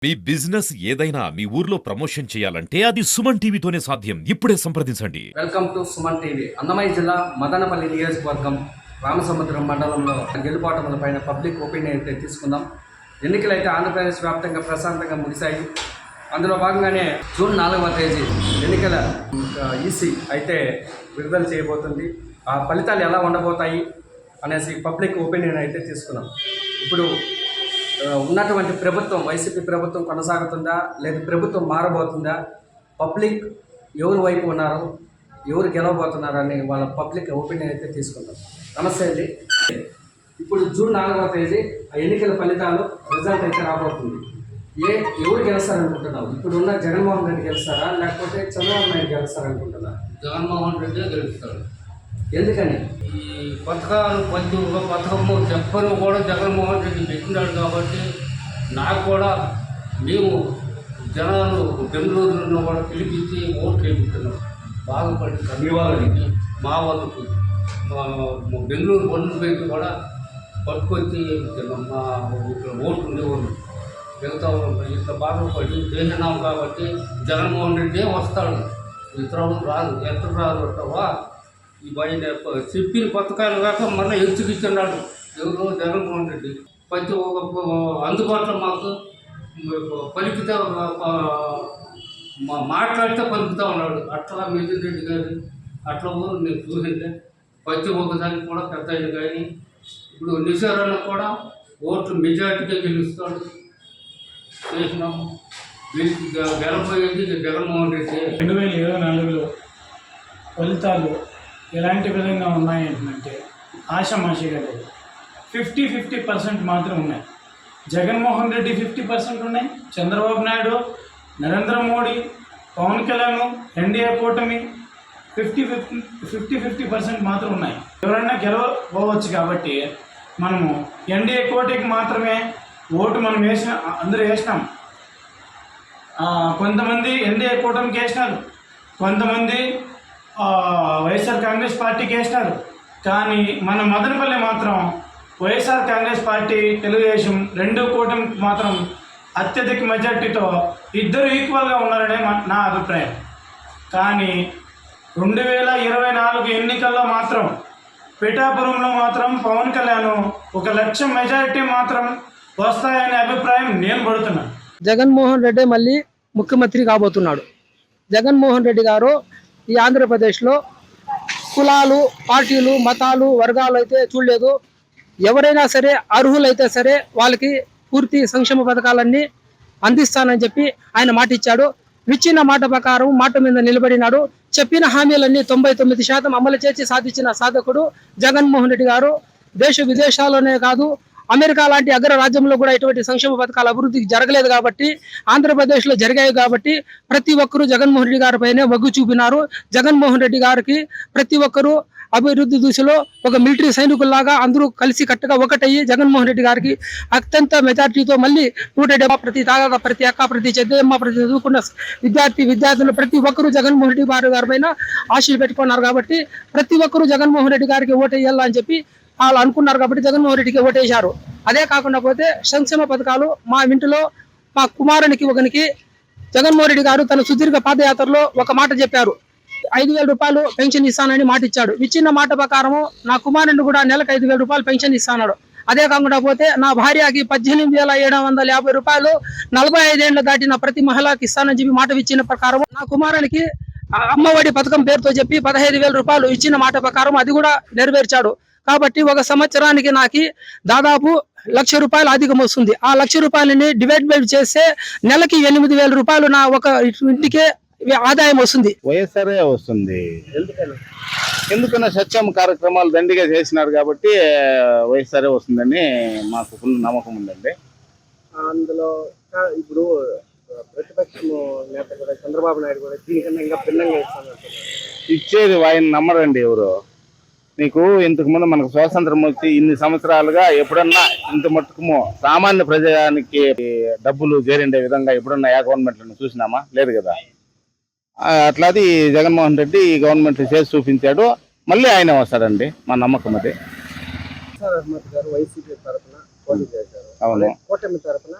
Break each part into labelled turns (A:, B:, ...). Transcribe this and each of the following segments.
A: మీ business ఏదైనా మీ ఊర్లో promotion చేయాలంటే అది సుమన్ టీవీతోనే సాధ్యం. ఇప్పుడే సంప్రదించండి.
B: Welcome to Suman TV. Annamayya జిల్లా మదనపల్లి నియోజకవర్గం రామసముద్రం మండలంలో గెలుపోటముల పైన పబ్లిక్ ఒపీనియన్ అయితే తీసుకుందాం. ఎన్నికలు అయితే ఆంధ్రప్రదేశ్ వ్యాప్తంగా ప్రశాంతంగా ముగిశాయి. అందులో భాగంగానే జూన్ 4వ తేదీ ఎన్నికల ఈసీ అయితే విడుదల చేయబోతుంది. ఆ ఫలితాలు ఎలా ఉండబోతాయి అనేసి పబ్లిక్ ఒపీనియన్ అయితే తీసుకున్నాం. ఇప్పుడు ఉన్నటువంటి ప్రభుత్వం వైసీపీ ప్రభుత్వం కొనసాగుతుందా లేదా ప్రభుత్వం మారబోతుందా, పబ్లిక్ ఎవరి వైపు ఉన్నారు, ఎవరు గెలవబోతున్నారు అని వాళ్ళ పబ్లిక్ ఒపీనియన్ అయితే తీసుకుందాం. నమస్తే అండి. ఇప్పుడు జూన్ 4వ తేదీ ఎన్నికల ఫలితాలు రిజల్ట్ అయితే రాబోతుంది. ఎవరు గెలుస్తారనుకుంటున్నావు? ఇప్పుడున్న జగన్మోహన్ రెడ్డి గెలుస్తారా లేకపోతే చంద్రబాబు నాయుడు గెలుస్తారనుకుంటున్నా?
C: జగన్మోహన్ రెడ్డి గెలుస్తాడు.
B: ఎందుకని?
C: ఈ పథకాలు ప్రతి ఒక్క పథకము చెప్పను కూడా జగన్మోహన్ రెడ్డి పెట్టినాడు కాబట్టి నాకు కూడా మేము జనాలు బెంగళూరులో కూడా పిలిపించి ఓట్లు వేయించున్నాం. బాగుపడి
B: మీ వాళ్ళకి,
C: మా వాళ్ళకి బెంగళూరు బండ్లు పెట్టి కూడా పట్టుకొచ్చి వేయించున్నాం. మా ఇక్కడ ఓట్లు ఉండేవాళ్ళు మిగతా ఇంత బాధపడి చేసినాం కాబట్టి జగన్మోహన్ రెడ్డి వస్తాడు. ఇతరులు రాదు. ఎక్కడ రాదు అంటావా? ఈ బయట చెప్పిన పథకాలు కాక మళ్ళీ హెచ్చుకిస్తున్నాడు ఎవరు? జగన్మోహన్ రెడ్డి. ప్రతి ఒక్క అందుబాటులో మాకు పలికితే మాట్లాడితే పలుకుతూ ఉన్నాడు. అట్లా మిథున్ రెడ్డి గారు అట్లా ఊరు నేను చూసిందే. ప్రతి ఒక్కదానికి కూడా పెద్ద ఆయన కానీ ఇప్పుడు నిసారాన్ని కూడా ఓట్లు మెజార్టీగా గెలుస్తాడు. చేసినాము. గెలపోయేది జగన్మోహన్ రెడ్డి.
D: 2024లో ఫలితాలు ఎలాంటి విధంగా ఉన్నాయంటే ఆషామాషిగా లేదు. 50% మాత్రం ఉన్నాయి. జగన్మోహన్ రెడ్డి 50% ఉన్నాయి. చంద్రబాబు నాయుడు, నరేంద్ర మోడీ, పవన్ కళ్యాణ్, ఎన్డీఏ కూటమి 50% మాత్రం ఉన్నాయి. ఎవరైనా గెలవవచ్చు కాబట్టి మనము ఎన్డీఏ కూటమికి మాత్రమే ఓటు మనం అందరూ వేసినాం. కొంతమంది ఎన్డీఏ కూటమికి వేసినారు, కొంతమంది వైఎస్ఆర్ కాంగ్రెస్ పార్టీకి వేసినారు. కానీ మన మదనపల్లి మాత్రం వైఎస్ఆర్ కాంగ్రెస్ పార్టీ, తెలుగుదేశం రెండు కూటమికి మాత్రం అత్యధిక మెజార్టీతో ఇద్దరు ఈక్వల్గా ఉన్నారనే నా అభిప్రాయం. కానీ 2024 ఎన్నికల్లో మాత్రం పిఠాపురంలో మాత్రం పవన్ కళ్యాణ్ 1,00,000 మెజారిటీ మాత్రం వస్తాయనే అభిప్రాయం నేను పడుతున్నాను.
E: జగన్మోహన్ రెడ్డి మళ్ళీ ముఖ్యమంత్రి కాబోతున్నాడు. జగన్మోహన్ రెడ్డి గారు ఈ ఆంధ్రప్రదేశ్లో కులాలు, పార్టీలు, మతాలు, వర్గాలు అయితే చూడలేదు. ఎవరైనా సరే అర్హులైతే సరే వాళ్ళకి పూర్తి సంక్షేమ పథకాలన్నీ అందిస్తానని చెప్పి ఆయన మాట ఇచ్చాడు. ఇచ్చిన మాట ప్రకారం మాట మీద నిలబడినాడు. చెప్పిన హామీలన్నీ 99% అమలు చేసి సాధించిన సాధకుడు జగన్మోహన్ రెడ్డి గారు. దేశ విదేశాల్లోనే కాదు, అమెరికా లాంటి అగ్ర రాజ్యంలో కూడా ఇటువంటి సంక్షేమ పథకాల అభివృద్ధికి జరగలేదు కాబట్టి ఆంధ్రప్రదేశ్లో జరిగాయి కాబట్టి ప్రతి ఒక్కరూ జగన్మోహన్ రెడ్డి గారి పైనే మొగ్గు చూపినారు. జగన్మోహన్ రెడ్డి గారికి ప్రతి ఒక్కరూ అభివృద్ధి దిశలో ఒక మిలిటరీ సైనికుల్లాగా అందరూ కలిసి కట్టుగా ఒకటయ్యి జగన్మోహన్ రెడ్డి గారికి అత్యంత మెజార్టీతో మళ్ళీ 170 ప్రతి తాగా, ప్రతి అక్క, ప్రతి చెద్దమ్మ, ప్రతి చదువుకున్న విద్యార్థులు ప్రతి ఒక్కరూ జగన్మోహన్ రెడ్డి గారి పైన ఆశలు పెట్టుకున్నారు కాబట్టి ప్రతి ఒక్కరూ జగన్మోహన్ రెడ్డి గారికి ఓటు వేయాలని అని చెప్పి వాళ్ళు అనుకున్నారు కాబట్టి జగన్మోహన్ రెడ్డికి ఓటేశారు. అదే కాకుండా పోతే సంక్షేమ పథకాలు మా ఇంటిలో మా కుమారునికి ఒకనికి జగన్మోహన్ రెడ్డి గారు తన సుదీర్ఘ పాదయాత్రలో ఒక మాట చెప్పారు. 5,000 రూపాయలు పెన్షన్ ఇస్తానని మాట ఇచ్చాడు. ఇచ్చిన మాట ప్రకారము నా కుమారుని కూడా నెలకు 5,000 రూపాయలు పెన్షన్ ఇస్తాడు. అదే కాకుండా పోతే నా భార్యకి 18,750 రూపాయలు 45 ఏళ్ళు దాటిన ప్రతి మహిళకి ఇస్తానని చెప్పి మాట ఇచ్చిన ప్రకారం నా కుమారునికి అమ్మఒడి పథకం పేరుతో చెప్పి 15,000 రూపాయలు ఇచ్చిన మాట ప్రకారం అది కూడా నెరవేర్చాడు. కాబట్టి ఒక సంవత్సరానికి నాకు దాదాపు 1,00,000 రూపాయలు అధికం వస్తుంది. ఆ 1,00,000 రూపాయలని డివైడ్ చేస్తే నెలకి 8,000 రూపాయలు నా ఒక ఇంటికే ఆదాయం వస్తుంది.
F: వైఎస్ఆర్ వస్తుంది. ఎందుకన్నా సత్యం కార్యక్రమాలు దండిగా చేసినారు కాబట్టి వైఎస్ఆర్ వస్తుందని మాకు ఫుల్ నమ్మకం ఉందండి.
B: అందులో ఇప్పుడు ప్రతిపక్షం నేత కూడా చంద్రబాబు నాయుడు కూడా దీనికన్నా ఇంకా భిన్నంగా
F: ఇచ్చేది ఆయన నమ్మరండి ఎవరు. నీకు ఇంతకు ముందు మనకు స్వాతంత్రం వచ్చి ఇన్ని సంవత్సరాలుగా ఎప్పుడన్నా ఇంత మట్టుకు సామాన్య ప్రజానికి డబ్బులు చేరిండే విధంగా ఎప్పుడన్నా ఏ గవర్నమెంట్లను చూసినామా? లేదు కదా. అట్లాది జగన్మోహన్ రెడ్డి ఈ గవర్నమెంట్ చేసి చూపించాడు. మళ్ళీ ఆయన వస్తాడండి, మా నమ్మకం అది.
B: వైసీపీ తరఫున పోటీ చేశారు.
F: అవును.
B: కూటమి తరఫున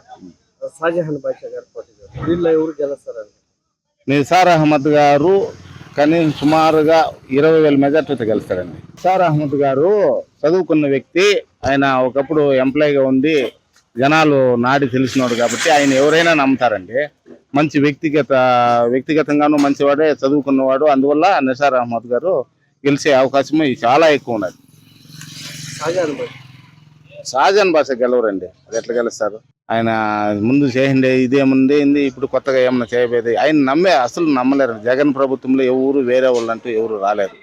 B: షాజహాన్ బాషా గారు పోటీ చేస్తారు. వీళ్ళు ఎవరు గెలుస్తారండి?
F: నిసార్ అహ్మద్ గారు కనీసం సుమారుగా 20,000 మెజార్టీతో గెలుస్తారండి. నిసార్ అహ్మద్ గారు చదువుకున్న వ్యక్తి. ఆయన ఒకప్పుడు ఎంప్లాయీగా ఉండి జనాలు నాడి తెలిసినవాడు కాబట్టి ఆయన ఎవరైనా నమ్ముతారండి. మంచి వ్యక్తిగతంగాను మంచివాడే, చదువుకున్నవాడు. అందువల్ల నిసార్ అహ్మద్ గారు గెలిచే అవకాశం చాలా ఎక్కువ ఉన్నది. షాజహాన్ బాషా గెలవరండి. అది ఎట్లా గెలుస్తారు? ఆయన ముందు చేయండి ఇదేముంది ఇప్పుడు కొత్తగా ఏమన్నా చేయబోయేది ఆయన అసలు నమ్మలేరు. జగన్ ప్రభుత్వంలో ఎవరు వేరే వాళ్ళంటూ ఎవరు రాలేరు.